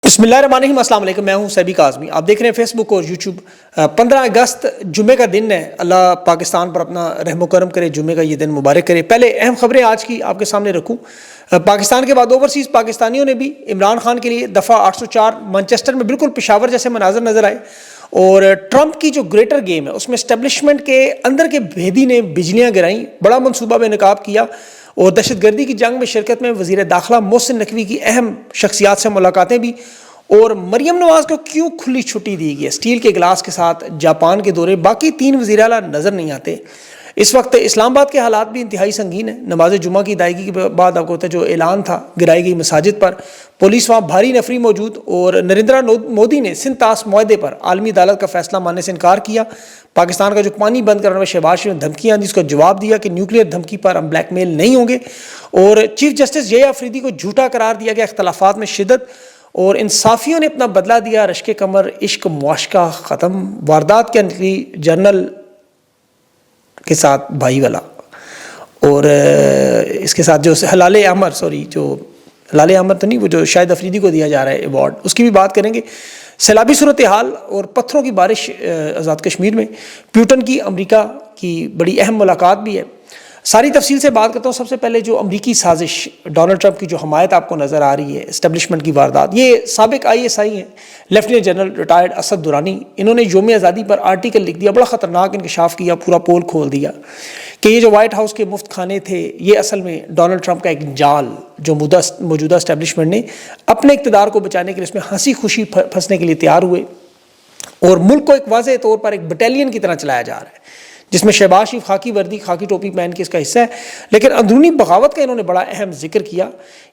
بسم اللہ الرحمن الرحیم، السلام علیکم۔ میں ہوں سیبی کاظمی، آپ دیکھ رہے ہیں فیس بک اور یوٹیوب۔ 15 اگست جمعے کا دن ہے، اللہ پاکستان پر اپنا رحم و کرم کرے، جمعے کا یہ دن مبارک کرے۔ پہلے اہم خبریں آج کی آپ کے سامنے رکھوں۔ پاکستان کے بعد اوورسیز پاکستانیوں نے بھی عمران خان کے لیے دفعہ 804 مانچسٹر میں بالکل پشاور جیسے مناظر نظر آئے، اور ٹرمپ کی جو گریٹر گیم ہے اس میں اسٹیبلشمنٹ کے اندر کے بھیدی نے بجلیاں گرائیں، بڑا منصوبہ بے نقاب کیا، اور دہشت گردی کی جنگ میں شرکت میں وزیر داخلہ محسن نقوی کی اہم شخصیات سے ملاقاتیں بھی۔ اور مریم نواز کو کیوں کھلی چھٹی دی گئی ہے، اسٹیل کے گلاس کے ساتھ جاپان کے دورے، باقی 3 وزیر اعلیٰ نظر نہیں آتے۔ اس وقت اسلام آباد کے حالات بھی انتہائی سنگین ہیں۔ نماز جمعہ کی ادائیگی کے بعد آپ کو جو اعلان تھا گرائی گئی مساجد پر، پولیس وہاں بھاری نفری موجود، اور نریندرا مودی نے سندھ طاس معاہدے پر عالمی عدالت کا فیصلہ ماننے سے انکار کیا۔ پاکستان کا جو پانی بند کرنے میں شہباز شریف نے دھمکیاں دی، اس کا جواب دیا کہ نیوکلیئر دھمکی پر ہم بلیک میل نہیں ہوں گے، اور چیف جسٹس جے افریدی کو جھوٹا قرار دیا گیا۔ اختلافات میں شدت، اور انصافیوں نے اپنا بدلہ دیا۔ رشک کمر عشق معاشقہ ختم، واردات کے نکلی جنرل کے ساتھ بھائی والا، اور اس کے ساتھ جو ہلال احمر تو نہیں، وہ جو شاہد افریدی کو دیا جا رہا ہے ایوارڈ، اس کی بھی بات کریں گے۔ سیلابی صورتحال اور پتھروں کی بارش آزاد کشمیر میں، پیوٹن کی امریکہ کی بڑی اہم ملاقات بھی ہے۔ ساری تفصیل سے بات کرتا ہوں۔ سب سے پہلے جو امریکی سازش، ڈونلڈ ٹرمپ کی جو حمایت آپ کو نظر آ رہی ہے، اسٹیبلشمنٹ کی واردات، یہ سابق ISI ہیں، lieutenant general retired Asad Durrani, انہوں نے یوم آزادی پر آرٹیکل لکھ دیا، بڑا خطرناک انکشاف کیا، پورا پول کھول دیا کہ یہ جو وائٹ ہاؤس کے مفت کھانے تھے، یہ اصل میں ڈونلڈ ٹرمپ کا ایک جال جو موجودہ اسٹیبلشمنٹ نے اپنے اقتدار کو بچانے کے لیے اس میں ہنسی خوشی پھنسنے کے لیے تیار ہوئے، اور ملک کو ایک واضح طور پر ایک بٹالین کی طرح چلایا جا رہا ہے، جس میں شہباز شریف خاکی وردی، خاکی ٹوپی پہن کے اس کا حصہ ہے، لیکن اندرونی بغاوت کا انہوں نے بڑا اہم ذکر کیا۔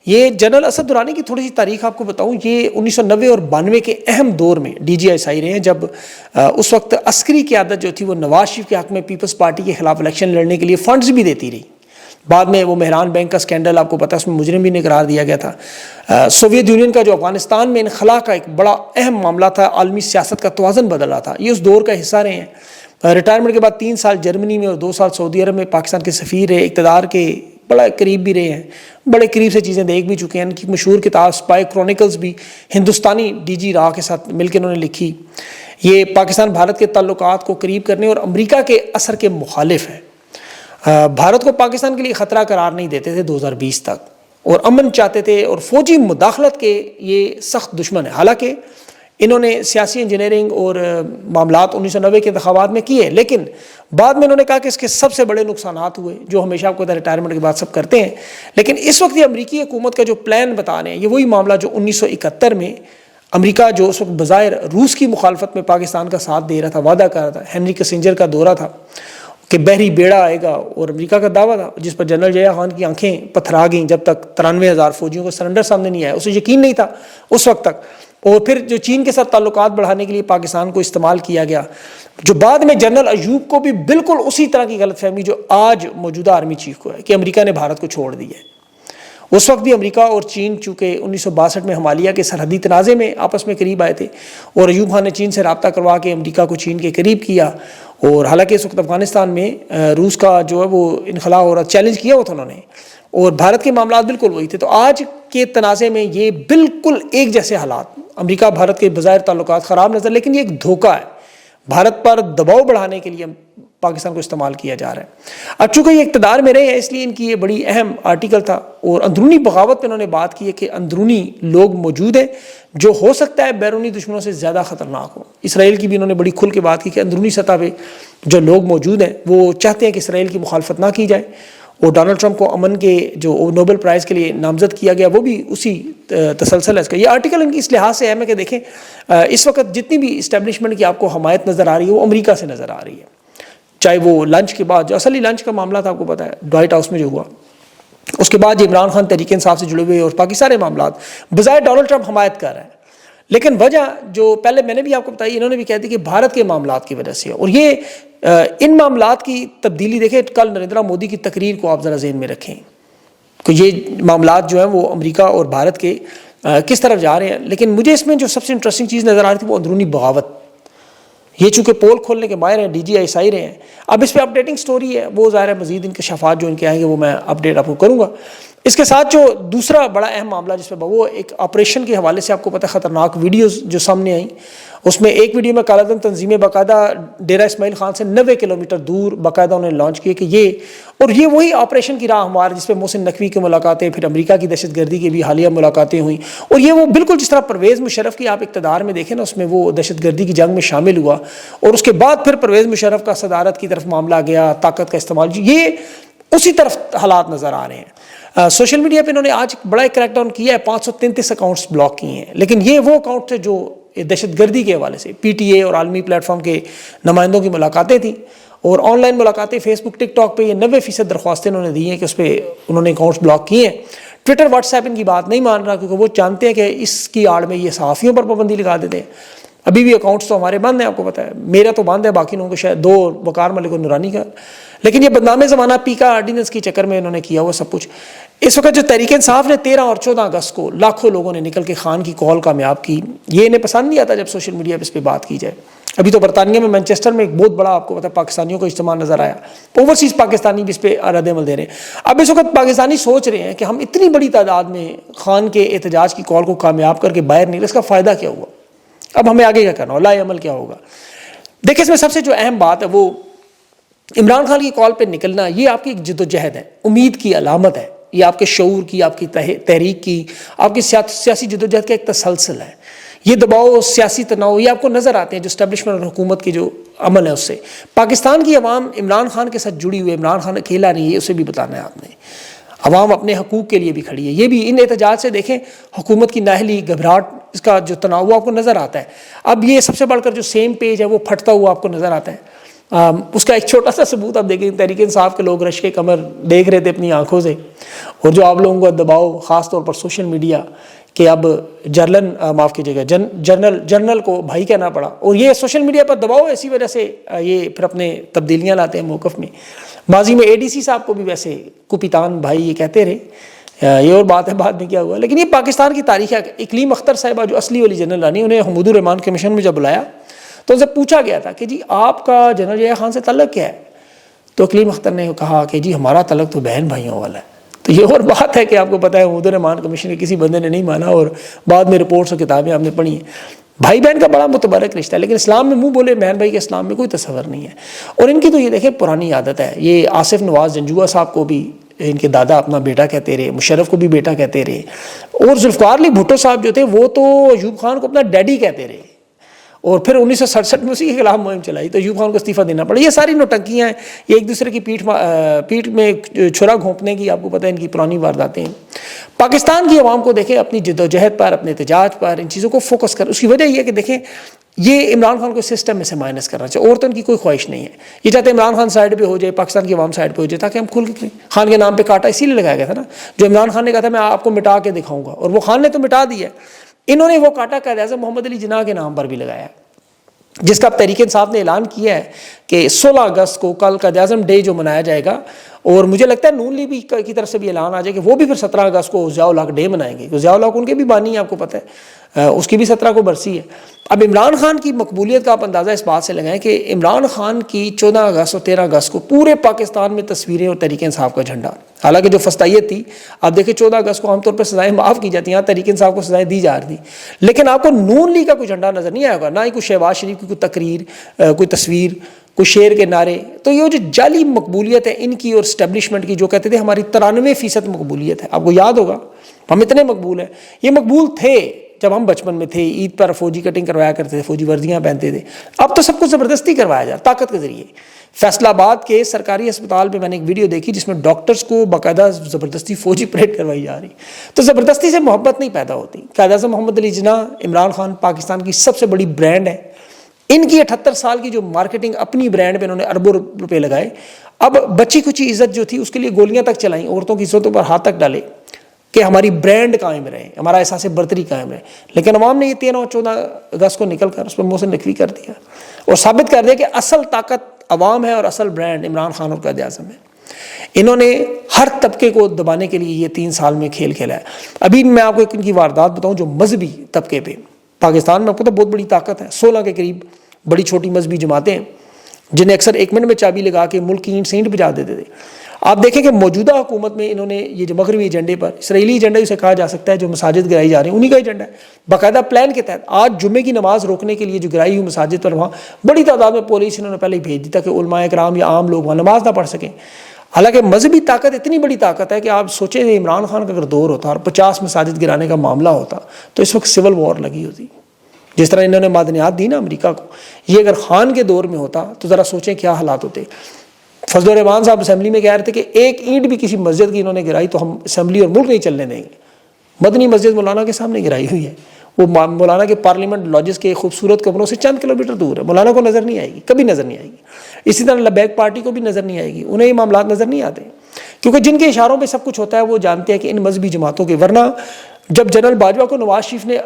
یہ جنرل اسد درانی کی تھوڑی سی تاریخ آپ کو بتاؤں، یہ 1990 اور 92 کے اہم دور میں DGI رہے ہیں، جب اس وقت عسکری قیادت جو تھی وہ نواز شریف کے حق میں پیپلز پارٹی کے خلاف الیکشن لڑنے کے لیے فنڈز بھی دیتی رہی۔ بعد میں وہ مہران بینک کا سکینڈل آپ کو پتہ ہے، اس میں مجرم بھی قرار دیا گیا تھا۔ سوویت یونین کا جو افغانستان میں انخلا کا ایک بڑا اہم معاملہ تھا، عالمی سیاست کا توازن بدل رہا تھا، یہ اس دور کا حصہ رہے ہیں۔ ریٹائرمنٹ کے بعد 3 سال جرمنی میں اور 2 سال سعودی عرب میں پاکستان کے سفیر رہے، اقتدار کے بڑا قریب بھی رہے ہیں، بڑے قریب سے چیزیں دیکھ بھی چکے ہیں۔ ان کی مشہور کتاب سپائی کرونیکلز بھی ہندوستانی DG راہ کے ساتھ مل کے انہوں نے لکھی۔ یہ پاکستان بھارت کے تعلقات کو قریب کرنے اور امریکہ کے اثر کے مخالف ہے۔ بھارت کو پاکستان کے لیے خطرہ قرار نہیں دیتے تھے 2020 تک، اور امن چاہتے تھے، اور فوجی مداخلت کے یہ سخت دشمن ہے۔ حالانکہ انہوں نے سیاسی انجینئرنگ اور معاملات 1990 کے انتخابات میں کیے، لیکن بعد میں انہوں نے کہا کہ اس کے سب سے بڑے نقصانات ہوئے، جو ہمیشہ آپ کو ریٹائرمنٹ کے بعد سب کرتے ہیں۔ لیکن اس وقت یہ امریکی حکومت کا جو پلان بتا رہے ہیں، یہ وہی معاملہ جو 1971 میں امریکہ جو اس وقت بظاہر روس کی مخالفت میں پاکستان کا ساتھ دے رہا تھا، وعدہ کر رہا تھا، ہنری کسنجر کا دورہ تھا کہ بحری بیڑا آئے گا، اور امریکہ کا دعویٰ تھا، جس پر جنرل ضیاء خان کی آنکھیں پتھرا گئیں جب تک 93,000 فوجیوں کا سرنڈر سامنے نہیں آیا۔ اسے یقین نہیں تھا اس وقت تک، اور پھر جو چین کے ساتھ تعلقات بڑھانے کے لیے پاکستان کو استعمال کیا گیا، جو بعد میں جنرل ایوب کو بھی بالکل اسی طرح کی غلط فہمی جو آج موجودہ آرمی چیف کو ہے کہ امریکہ نے بھارت کو چھوڑ دیا ہے۔ اس وقت بھی امریکہ اور چین چونکہ 1962 میں ہمالیہ کے سرحدی تنازع میں آپس میں قریب آئے تھے، اور ایوب خان نے چین سے رابطہ کروا کے امریکہ کو چین کے قریب کیا، اور حالانکہ اس وقت افغانستان میں روس کا جو ہے وہ انخلا اور چیلنج کیا ہوا تھا انہوں نے، اور بھارت کے معاملات بالکل وہی تھے۔ تو آج کے تنازع میں یہ بالکل ایک جیسے حالات، امریکہ بھارت کے بظاہر تعلقات خراب نظر، لیکن یہ ایک دھوکہ ہے، بھارت پر دباؤ بڑھانے کے لیے پاکستان کو استعمال کیا جا رہا ہے۔ اب چونکہ یہ اقتدار میں رہے ہیں، اس لیے ان کی یہ بڑی اہم آرٹیکل تھا، اور اندرونی بغاوت پہ انہوں نے بات کی ہے کہ اندرونی لوگ موجود ہیں جو ہو سکتا ہے بیرونی دشمنوں سے زیادہ خطرناک ہو۔ اسرائیل کی بھی انہوں نے بڑی کھل کے بات کی کہ اندرونی سطح پہ جو لوگ موجود ہیں وہ چاہتے ہیں کہ اسرائیل کی مخالفت نہ کی جائے، اور ڈونلڈ ٹرمپ کو امن کے جو نوبل پرائز کے لیے نامزد کیا گیا وہ بھی اسی تسلسل ہے اس کا۔ یہ آرٹیکل ان کی اس لحاظ سے اہم ہے کہ دیکھیں اس وقت جتنی بھی اسٹیبلشمنٹ کی آپ کو حمایت نظر آ رہی ہے وہ امریکہ سے نظر آ رہی ہے، چاہے وہ لنچ کے بعد جو اصلی لنچ کا معاملہ تھا آپ کو پتہ ہے وائٹ ہاؤس میں جو ہوا، اس کے بعد عمران خان تحریک انصاف سے جڑے ہوئے اور باقی سارے معاملات بظاہر ڈونلڈ ٹرمپ حمایت کر رہے ہیں، لیکن وجہ جو پہلے میں نے بھی آپ کو بتائی، انہوں نے بھی کہہ دی کہ بھارت کے معاملات کی وجہ سے، اور یہ ان معاملات کی تبدیلی دیکھیں کل نریندرا مودی کی تقریر کو آپ ذرا ذہن میں رکھیں کہ یہ معاملات جو ہیں وہ امریکہ اور بھارت کے کس طرف جا رہے ہیں۔ لیکن مجھے اس میں جو سب سے انٹرسٹنگ چیز نظر آ رہی تھی وہ اندرونی بغاوت، یہ چونکہ پول کھولنے کے ماہر ہیں، DGI رہے ہیں، اب اس پہ اپڈیٹنگ سٹوری ہے، وہ ظاہر ہے مزید انکشافات جو ان کے آئیں گے وہ میں اپڈیٹ آپ کو کروں گا۔ اس کے ساتھ جو دوسرا بڑا اہم معاملہ جس پہ وہ ایک آپریشن کے حوالے سے آپ کو پتہ خطرناک ویڈیوز جو سامنے آئیں، اس میں ایک ویڈیو میں کالعدم تنظیمیں باقاعدہ ڈیرہ اسماعیل خان سے 90 کلومیٹر دور باقاعدہ انہوں نے لانچ کیے کہ یہ وہی آپریشن کی راہ ہمار جس پہ محسن نقوی کی ملاقاتیں، پھر امریکہ کی دہشت گردی کی بھی حالیہ ملاقاتیں ہوئیں، اور یہ وہ بالکل جس طرح پرویز مشرف کی آپ اقتدار میں دیکھیں نا، اس میں وہ دہشت گردی کی جنگ میں شامل ہوا اور اس کے بعد پھر پرویز مشرف کا صدارت کی طرف معاملہ گیا، طاقت کا استعمال، یہ اسی طرف حالات نظر آ رہے ہیں۔ سوشل میڈیا پہ انہوں نے آج بڑا ایک کریک ڈاؤن کیا ہے، 533 اکاؤنٹس بلاک کیے ہیں، لیکن یہ وہ اکاؤنٹ تھے جو دہشت گردی کے حوالے سے پی ٹی اے اور عالمی پلیٹ فارم کے نمائندوں کی ملاقاتیں تھیں، اور آن لائن ملاقاتیں فیس بک ٹک ٹاک پہ یہ 90% درخواستیں انہوں نے دی ہیں کہ اس پہ انہوں نے اکاؤنٹس بلاک کیے ہیں۔ ٹویٹر واٹس ایپ ان کی بات نہیں مان رہا کیونکہ وہ جانتے ہیں کہ اس کی آڑ میں یہ صحافیوں پر پابندی لگا دیتے ہیں۔ ابھی بھی اکاؤنٹس تو ہمارے بند ہیں، آپ کو پتہ ہے، میرا تو بند ہے، باقی لوگوں کو شاید 2 وقار ملک و نورانی کا، لیکن یہ بدنام زمانہ پی کا آرڈیننس کی چکر میں انہوں نے کیا ہوا سب کچھ۔ اس وقت جو تحریک انصاف نے 13 اور 14 اگست کو لاکھوں لوگوں نے نکل کے خان کی کال کامیاب کی، یہ انہیں پسند نہیں آتا جب سوشل میڈیا پہ اس پہ بات کی جائے۔ ابھی تو برطانیہ میں مینچسٹر میں ایک بہت بڑا آپ کو پتہ پاکستانیوں کا اجتماع نظر آیا، اوورسیز پاکستانی بھی اس پہ رد عمل دے رہے ہیں۔ اب اس وقت پاکستانی سوچ رہے ہیں کہ ہم اتنی بڑی تعداد میں خان کے احتجاج کی کال کو کامیاب کر کے باہر نکلے، اس کا فائدہ کیا ہوا؟ اب ہمیں آگے کیا کرنا ہو، لا عمل کیا ہوگا؟ دیکھیں اس میں سب سے جو اہم بات ہے وہ عمران خان کی کال پہ نکلنا، یہ آپ کی ایک جد و جہد ہے، امید کی علامت ہے، یہ آپ کے شعور کی، آپ کی تحریک کی، آپ کی سیاسی جد و جہد کا ایک تسلسل ہے۔ یہ دباؤ، سیاسی تناؤ، یہ آپ کو نظر آتے ہیں جو اسٹیبلشمنٹ اور حکومت کی جو عمل ہے اس سے۔ پاکستان کی عوام عمران خان کے ساتھ جڑی ہوئی ہے، عمران خان اکیلا نہیں ہے، اسے بھی بتانا ہے آپ نے۔ عوام اپنے حقوق کے لیے بھی کھڑی ہے، یہ بھی ان احتجاج سے دیکھیں حکومت کی نااہلی، گھبراہٹ، اس کا جو تناؤ آپ کو نظر آتا ہے۔ اب یہ سب سے بڑھ کر جو سیم پیج ہے وہ پھٹتا ہوا آپ کو نظر آتا ہے۔ اس کا ایک چھوٹا سا ثبوت آپ دیکھیں، تحریک انصاف کے لوگ رش کے کمر دیکھ رہے تھے اپنی آنکھوں سے، اور جو آپ لوگوں کا دباؤ خاص طور پر سوشل میڈیا کہ اب جنرل کو بھائی کہنا پڑا، اور یہ سوشل میڈیا پر دباؤ اسی وجہ سے یہ پھر اپنے تبدیلیاں لاتے ہیں موقف میں۔ ماضی میں اے ڈی سی صاحب کو بھی ویسے کپتان بھائی یہ کہتے رہے، یہ اور بات ہے بعد میں کیا ہوا، لیکن یہ پاکستان کی تاریخ ہے۔ اقلیم اختر صاحبہ جو اصلی والی جنرل رانی، انہیں حمود الرحمان کمیشن میں جب بلایا تو ان سے پوچھا گیا تھا کہ جی آپ کا جنرل ضیاء خان سے تعلق کیا ہے، تو اقلیم اختر نے کہا کہ جی ہمارا تعلق تو بہن بھائیوں والا ہے۔ تو یہ اور بات ہے کہ آپ کو پتہ ہے حمود الرحمان کمیشن کے کسی بندے نے نہیں مانا، اور بعد میں رپورٹس اور کتابیں آپ نے پڑھی ہیں۔ بھائی بہن کا بڑا متبرک رشتہ ہے، لیکن اسلام میں منہ بولے بہن بھائی کے اسلام میں کوئی تصور نہیں ہے۔ اور ان کی تو یہ دیکھیں پرانی عادت ہے، یہ آصف نواز جنجوعہ صاحب کو بھی ان کے دادا اپنا بیٹا کہتے رہے، مشرف کو بھی بیٹا کہتے رہے، اور ذوالفقار علی بھٹو صاحب جو تھے وہ تو ایوب خان کو اپنا ڈیڈی کہتے رہے، اور پھر 1967 میں اسی کے خلاف مہم چلائی تو ایوب خان کو استعفیٰ دینا پڑا۔ یہ ساری نوٹنکیاں ہیں، یہ ایک دوسرے کی پیٹھ میں چھرا گھونپنے کی آپ کو پتہ ہے ان کی پرانی وارداتیں ہیں۔ پاکستان کی عوام کو دیکھیں اپنی جدوجہد پر، اپنے احتجاج پر، ان چیزوں کو فوکس کر، اس کی وجہ یہ ہے کہ دیکھیں یہ عمران خان کو سسٹم میں سے مائنس کرنا چاہیے، اور تو ان کی کوئی خواہش نہیں ہے، یہ چاہتے ہیں عمران خان سائڈ پہ ہو جائے، پاکستان کی عوام سائڈ پہ ہو جائے تاکہ ہم کھل کے خان کے نام پہ کاٹا اسی لیے لگایا گیا تھا نا، جو عمران خان نے کہا تھا میں آپ کو مٹا کے دکھاؤں گا، اور وہ خان نے تو مٹا دیا ہے۔ انہوں نے وہ کاٹا قائد اعظم محمد علی جناح کے نام پر بھی لگایا ہے، جس کا تحریک انصاف نے اعلان کیا ہے کہ 16 اگست کو کل قائد اعظم ڈے جو منایا جائے گا، اور مجھے لگتا ہے نون لیگ کی طرف سے بھی اعلان آ جائے کہ وہ بھی پھر 17 اگست کو ضیاء الحق ڈے منائیں گے، ضیاء الحق ان کے بھی بانی ہیں، آپ کو پتہ ہے اس کی بھی 17 کو برسی ہے۔ اب عمران خان کی مقبولیت کا آپ اندازہ اس بات سے لگائیں کہ عمران خان کی 14 اگست اور 13 اگست کو پورے پاکستان میں تصویریں اور تحریک انصاف کا جھنڈا، حالانکہ جو فسطائیت تھی آپ دیکھیں 14 اگست کو عام طور پر سزائیں معاف کی جاتی ہیں، تحریک انصاف کو سزائیں دی جا رہی تھیں، لیکن آپ کو نون لیگ کا کوئی جھنڈا نظر نہیں آئے گا، نہ ہی کوئی شہباز شریف کی کوئی تقریر، کوئی تصویر، کوئی شیر کے نعرے۔ تو یہ جو جعلی مقبولیت ہے ان کی اور اسٹیبلشمنٹ کی، جو کہتے تھے ہماری 93% مقبولیت ہے، آپ کو یاد ہوگا ہم اتنے مقبول ہیں، یہ مقبول تھے جب ہم بچپن میں تھے، عید پر فوجی کٹنگ کروایا کرتے تھے، فوجی وردیاں پہنتے تھے، اب تو سب کچھ زبردستی کروایا جا رہا طاقت کے ذریعے۔ فیصل آباد کے سرکاری اسپتال میں نے ایک ویڈیو دیکھی جس میں ڈاکٹرز کو باقاعدہ زبردستی فوجی پریڈ کروائی جا رہی، تو زبردستی سے محبت نہیں پیدا ہوتی۔ قائد اعظم محمد علی جناح، عمران خان پاکستان کی سب سے بڑی برانڈ ہے، ان کی 78 سال کی جو مارکیٹنگ اپنی برانڈ پہ انہوں نے اربوں روپے لگائے، اب بچی کچی عزت جو تھی اس کے لیے گولیاں تک چلائیں، عورتوں کی عزتوں پر ہاتھ تک ڈالے کہ ہماری برانڈ قائم رہے، ہمارا احساس برتری قائم رہے، لیکن عوام نے یہ 13 اور 14 اگست کو نکل کر اس پر محسن نقوی کر دیا اور ثابت کر دیا کہ اصل طاقت عوام ہے اور اصل برانڈ عمران خان اور قائد اعظم ہے۔ انہوں نے ہر طبقے کو دبانے کے لیے یہ 3 سال میں کھیل کھیلا ہے۔ ابھی میں آپ کو ایک ان کی واردات بتاؤں جو مذہبی طبقے پہ پاکستان میں آپ کو تو بہت بڑی طاقت ہے، 16 کے قریب بڑی چھوٹی مذہبی جماعتیں ہیں جنہیں اکثر 1 منٹ میں چابی لگا کے ملک کی اینٹ سینٹ بجا دیتے تھے۔ آپ دیکھیں کہ موجودہ حکومت میں انہوں نے یہ جو مغربی ایجنڈے پر، اسرائیلی ایجنڈا اسے کہا جا سکتا ہے، جو مساجد گرائی جا رہی ہیں انہی کا ایجنڈا ہے، باقاعدہ پلان کے تحت آج جمعے کی نماز روکنے کے لیے جو گرائی ہوئی مساجد پر، وہاں بڑی تعداد میں پولیس انہوں نے پہلے ہی بھیج دی تھا کہ علماء کرام یا عام لوگ وہاں نماز نہ پڑھ سکیں۔ حالانکہ مذہبی طاقت اتنی بڑی طاقت ہے کہ آپ سوچیں عمران خان کا اگر دور ہوتا اور 50 مساجد گرانے کا معاملہ ہوتا تو اس وقت سول وار لگی ہوتی۔ جس طرح انہوں نے معدنیات دی نا امریکہ کو، یہ اگر خان کے دور میں ہوتا تو ذرا سوچیں کیا حالات ہوتے۔ فضل الرحمان صاحب اسمبلی میں کہہ رہے تھے کہ ایک اینٹ بھی کسی مسجد کی انہوں نے گرائی تو ہم اسمبلی اور ملک نہیں چلنے دیں گے۔ مدنی مسجد مولانا کے سامنے گرائی ہوئی ہے، وہ مولانا کے پارلیمنٹ لاجز کے خوبصورت کمروں سے چند کلومیٹر دور ہے، مولانا کو نظر نہیں آئے گی، کبھی نظر نہیں آئے گی۔ اسی طرح لبیک پارٹی کو بھی نظر نہیں آئے گی، انہیں یہ معاملات نظر نہیں آتے، کیونکہ جن کے اشاروں پہ سب کچھ ہوتا ہے وہ جانتے ہیں کہ ان مذہبی جماعتوں کے۔ ورنہ جب جنرل باجوہ کو نواز شریف نے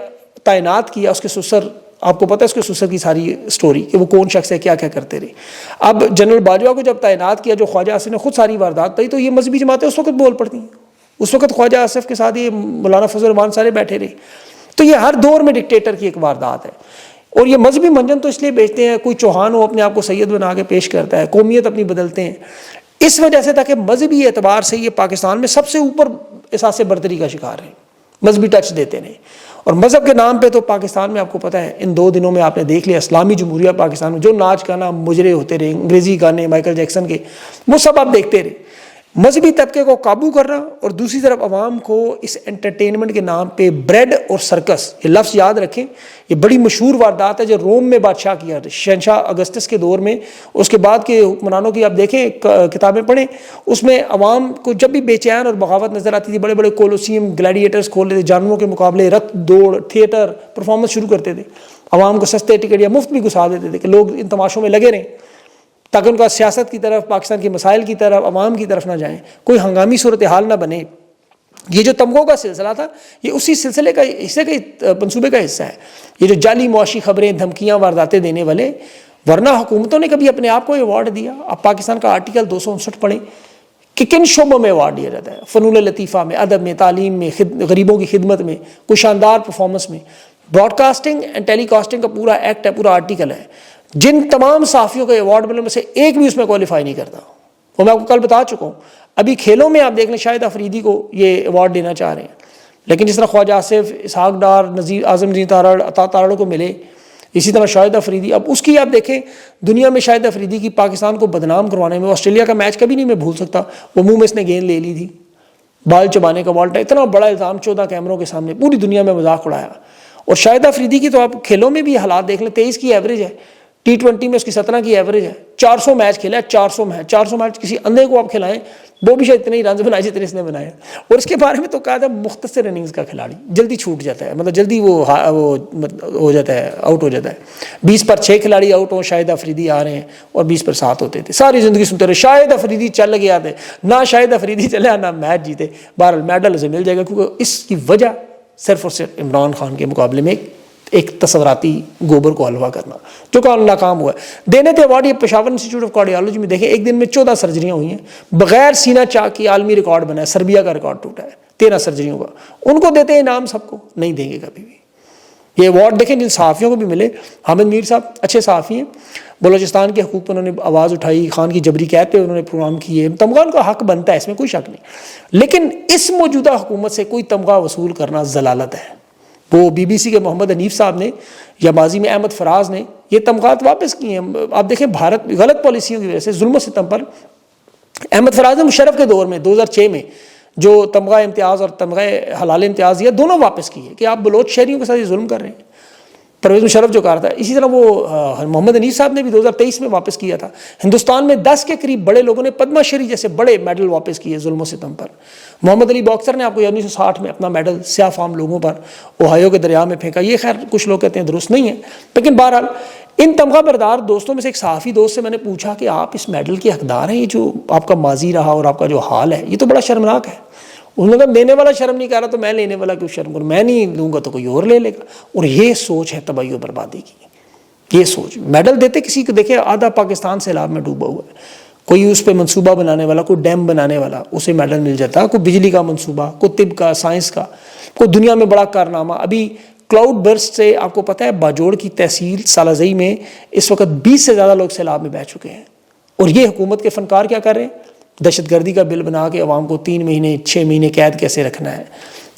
تعینات کیا، اس کے سسر، آپ کو پتہ ہے اس کے سسر کی ساری سٹوری کہ وہ کون شخص ہے، کیا کیا کرتے رہے۔ اب جنرل باجوہ کو جب تعینات کیا، جو خواجہ آصف نے خود ساری واردات پائی، تو یہ مذہبی جماعتیں اس وقت بول پڑتی ہیں۔ اس وقت خواجہ آصف کے ساتھ یہ مولانا فضل الرحمان سارے بیٹھے رہے۔ تو یہ ہر دور میں ڈکٹیٹر کی ایک واردات ہے، اور یہ مذہبی منجن تو اس لیے بیچتے ہیں، کوئی چوہان ہو اپنے آپ کو سید بنا کے پیش کرتا ہے، قومیت اپنی بدلتے ہیں اس وجہ سے تاکہ مذہبی اعتبار سے یہ پاکستان میں سب سے اوپر احساس برتری کا شکار ہے، مذہبی ٹچ دیتے ہیں۔ اور مذہب کے نام پہ تو پاکستان میں آپ کو پتہ ہے ان 2 دنوں میں آپ نے دیکھ لیا اسلامی جمہوریہ پاکستان میں جو ناچ گانا مجرے ہوتے رہے، انگریزی گانے مائیکل جیکسن کے، وہ سب آپ دیکھتے رہے۔ مذہبی طبقے کو قابو کرنا اور دوسری طرف عوام کو اس انٹرٹینمنٹ کے نام پہ بریڈ اور سرکس، یہ لفظ یاد رکھیں، یہ بڑی مشہور واردات ہے جو روم میں بادشاہ کیا تھا شہنشاہ اگسطس کے دور میں۔ اس کے بعد کے حکمرانوں کی آپ دیکھیں کتابیں پڑھیں، اس میں عوام کو جب بھی بے چین اور بغاوت نظر آتی تھی، بڑے بڑے کولوسیم گلیڈیٹرز کھول لیتے، جانوروں کے مقابلے، رت دوڑ، تھیٹر پرفارمنس شروع کرتے تھے، عوام کو سستے ٹکٹ یا مفت بھی گھسا دیتے تھے کہ لوگ ان تماشوں میں لگے رہیں تاکہ ان کا سیاست کی طرف، پاکستان کے مسائل کی طرف، عوام کی طرف نہ جائیں، کوئی ہنگامی صورتحال نہ بنے۔ یہ جو تمغوں کا سلسلہ تھا یہ اسی سلسلے کا حصے کا منصوبے کا حصہ ہے، یہ جو جعلی معاشی خبریں، دھمکیاں، وارداتیں دینے والے۔ ورنہ حکومتوں نے کبھی اپنے آپ کو ایوارڈ دیا؟ آپ پاکستان کا آرٹیکل 259 پڑھیں کہ کن شعبوں میں ایوارڈ دیا جاتا ہے، فنون لطیفہ میں، ادب میں، تعلیم میں، غریبوں کی خدمت میں، کوئی شاندار پرفارمنس میں۔ Broadcasting and telecasting کا پورا ایکٹ ہے، پورا آرٹیکل ہے۔ جن تمام صحافیوں کے ایوارڈ ملنے میں سے ایک بھی اس میں کوالیفائی نہیں کرتا، وہ میں آپ کو کل بتا چکا ہوں۔ ابھی کھیلوں میں آپ دیکھ لیں شاہد افریدی کو یہ ایوارڈ دینا چاہ رہے ہیں، لیکن جس طرح خواجہ آصف، اسحاق ڈار، نذیر اعظم نذیر تارڑ، عطا تارڑ کو ملے، اسی طرح شاہد افریدی۔ اب اس کی آپ دیکھیں دنیا میں شاہد افریدی کی پاکستان کو بدنام کروانے میں، آسٹریلیا کا میچ کبھی نہیں میں بھول سکتا، وہ منہ میں اس نے گیند لے لی تھی، بال چبانے کا والٹا، اتنا بڑا الزام 14 کیمروں کے سامنے پوری دنیا میں مذاق اڑایا۔ اور شاہد افریدی کی تو آپ کھیلوں میں بھی حالات دیکھ لیں، 23 کی ایوریج ہے، T20 میں اس کی 17 کی ایوریج ہے، 400 میچ کھیلا ہے، 400 میچ کسی اندھے کو آپ کھلائیں وہ بھی شاید اتنے ہی رنز بنائے جتنے اس نے بنائے۔ اور اس کے بارے میں تو کہا تھا مختصر اننگز کا کھلاڑی، جلدی چھوٹ جاتا ہے، مطلب جلدی وہ ہو جاتا ہے، آؤٹ ہو جاتا ہے۔ 20 پر 6 کھلاڑی آؤٹ ہوں، شاہد افریدی آ رہے ہیں، اور 20 پر 7 ہوتے تھے، ساری زندگی سنتے رہے شاہد افریدی چل گیا تھے، نہ شاہد افریدی چلے نہ میچ جیتے۔ بہرحال میڈل اسے مل جائے گا، کیونکہ اس کی وجہ صرف اور صرف عمران خان کے مقابلے میں ایک تصوراتی گوبر کو حلوہ کرنا، جو کہ ناکام ہوا ہے۔ دینے تھے ایوارڈ یہ پشاور انسٹیٹیوٹ آف کارڈیالوجی میں، دیکھیں ایک دن میں 14 سرجریاں ہوئی ہیں، بغیر سینہ چاک کی عالمی ریکارڈ بنا ہے، سربیا کا ریکارڈ ٹوٹا ہے 13 سرجریوں کا۔ ان کو دیتے ہیں انعام، سب کو نہیں دیں گے کبھی بھی۔ یہ ایوارڈ دیکھیں جن صحافیوں کو بھی ملے، حامد میر صاحب اچھے صحافی ہیں، بلوچستان کے حقوق پر انہوں نے آواز اٹھائی، خان کی جبری قید پہ انہوں نے پروگرام کیے، تمغہ ان کا حق بنتا ہے، اس میں کوئی شک نہیں، لیکن اس موجودہ حکومت سے کوئی تمغہ وصول کرنا ضلالت ہے۔ وہ BBC کے محمد حنیف صاحب نے یا ماضی میں احمد فراز نے یہ تمغات واپس کیے ہیں۔ آپ دیکھیں بھارت غلط پالیسیوں کی وجہ سے، ظلم و ستم پر، احمد فراز نے مشرف کے دور میں 2006 میں جو تمغہ امتیاز اور تمغہ حلال امتیاز دیا، دونوں واپس کیے کہ آپ بلوچ شہریوں کے ساتھ یہ ظلم کر رہے ہیں، پرویز مشرف جو کہا تھا۔ اسی طرح وہ محمد حنیف صاحب نے بھی 2023 میں واپس کیا تھا۔ ہندوستان میں 10 کے قریب بڑے لوگوں نے پدما شری جیسے بڑے میڈل واپس کیے ظلم و ستم پر۔ محمد علی باکسر نے آپ کو 1960 میں اپنا میڈل سیاہ فام لوگوں پر اوہایو کے دریا میں پھینکا، یہ خیر کچھ لوگ کہتے ہیں درست نہیں ہے، لیکن بہرحال ان تمغہ بردار دوستوں میں سے ایک صحافی دوست سے میں نے پوچھا کہ آپ اس میڈل کے حقدار ہیں، یہ جو آپ کا ماضی رہا اور آپ کا جو حال ہے یہ تو بڑا شرمناک ہے۔ انہوں نے کہا دینے والا شرم نہیں کر رہا تو میں لینے والا کیوں شرم کروں، میں نہیں لوں گا تو کوئی اور لے لے گا۔ اور یہ سوچ ہے تباہی و بربادی کی، یہ سوچ۔ میڈل دیتے کسی کو، دیکھیں آدھا پاکستان سیلاب میں ڈوبا ہوا ہے، کوئی اس پہ منصوبہ بنانے والا، کوئی ڈیم بنانے والا، اسے میڈل مل جاتا، کوئی بجلی کا منصوبہ، کوئی طب کا، سائنس کا، کوئی دنیا میں بڑا کارنامہ۔ ابھی کلاؤڈ برسٹ سے آپ کو پتہ ہے باجوڑ کی تحصیل سالازئی میں اس وقت 20 سے زیادہ لوگ سیلاب میں بہ چکے ہیں، اور یہ حکومت کے فنکار کیا کر رہے ہیں؟ دہشت گردی کا بل بنا کے عوام کو 3 مہینے 6 مہینے قید کیسے رکھنا ہے.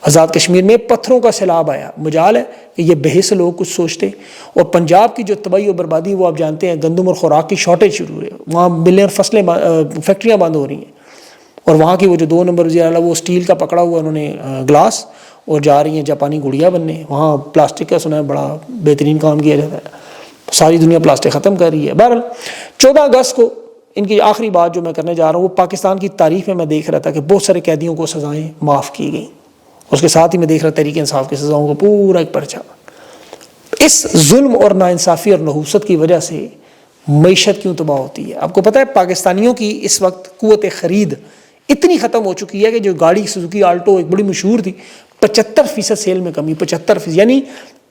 آزاد کشمیر میں پتھروں کا سیلاب آیا. مجال ہے کہ یہ بحث لوگ کچھ سوچتے. اور پنجاب کی جو تباہی و بربادی وہ آپ جانتے ہیں, گندم اور خوراک کی شارٹیج شروع ہوئی ہے, وہاں ملیں فصلیں فیکٹریاں بند ہو رہی ہیں. اور وہاں کی وہ جو 2 نمبر وزیر اعلیٰ وہ اسٹیل کا پکڑا ہوا انہوں نے گلاس, اور جا رہی ہیں جاپانی گڑیاں بننے. وہاں پلاسٹک کا سنا ہے بڑا بہترین کام کیا جاتا ہے, ساری دنیا پلاسٹک ختم کر رہی ہے. بہرحال 14 اگست کو ان کی آخری بات جو میں کرنے جا رہا ہوں وہ پاکستان کی تاریخ میں دیکھ رہا تھا کہ بہت سارے قیدیوں کو سزائیں معاف کی گئیں. اس کے ساتھ ہی میں دیکھ رہا تحریک انصاف کی سزاؤں کو پورا ایک پرچہ. اس ظلم اور ناانصافی اور نحوست کی وجہ سے معیشت کیوں تباہ ہوتی ہے؟ آپ کو پتہ ہے پاکستانیوں کی اس وقت قوت خرید اتنی ختم ہو چکی ہے کہ جو گاڑی سوزوکی آلٹو ایک بڑی مشہور تھی, 75% سیل میں کمی, 75%, یعنی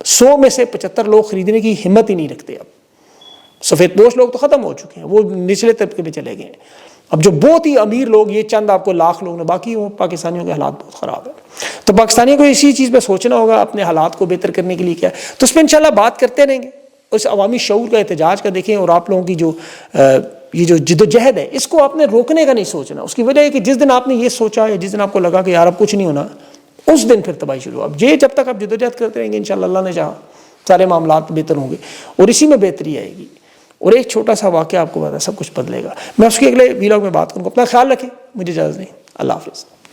100 میں سے 75 لوگ خریدنے کی ہمت ہی نہیں رکھتے. اب سفید پوش لوگ تو ختم ہو چکے ہیں, وہ نچلے طبقے میں چلے گئے ہیں. اب جو بہت ہی امیر لوگ, یہ چند آپ کو لاکھ لوگ نے, باقی وہ پاکستانیوں کے حالات بہت خراب ہیں. تو پاکستانیوں کو اسی چیز پہ سوچنا ہوگا اپنے حالات کو بہتر کرنے کے لیے کیا ہے. تو اس پہ انشاءاللہ بات کرتے رہیں گے. اس عوامی شعور کا احتجاج کا دیکھیں, اور آپ لوگوں کی جو یہ جو جد و جہد ہے اس کو آپ نے روکنے کا نہیں سوچنا. اس کی وجہ ہے کہ جس دن آپ نے یہ سوچا یا جس دن آپ کو لگا کہ یار اب کچھ نہیں ہونا, اس دن پھر تباہی شروع. اب یہ جب تک آپ جد و جہد کرتے رہیں گے انشاءاللہ اللہ نے چاہا سارے معاملات بہتر ہوں گے, اور اسی میں بہتری آئے گی. اور ایک چھوٹا سا واقعہ آپ کو بتا, سب کچھ بدلے گا. میں اس کے اگلے ویلاگ میں بات کروں گا. اپنا خیال رکھیں, مجھے اجازت نہیں. اللہ حافظ.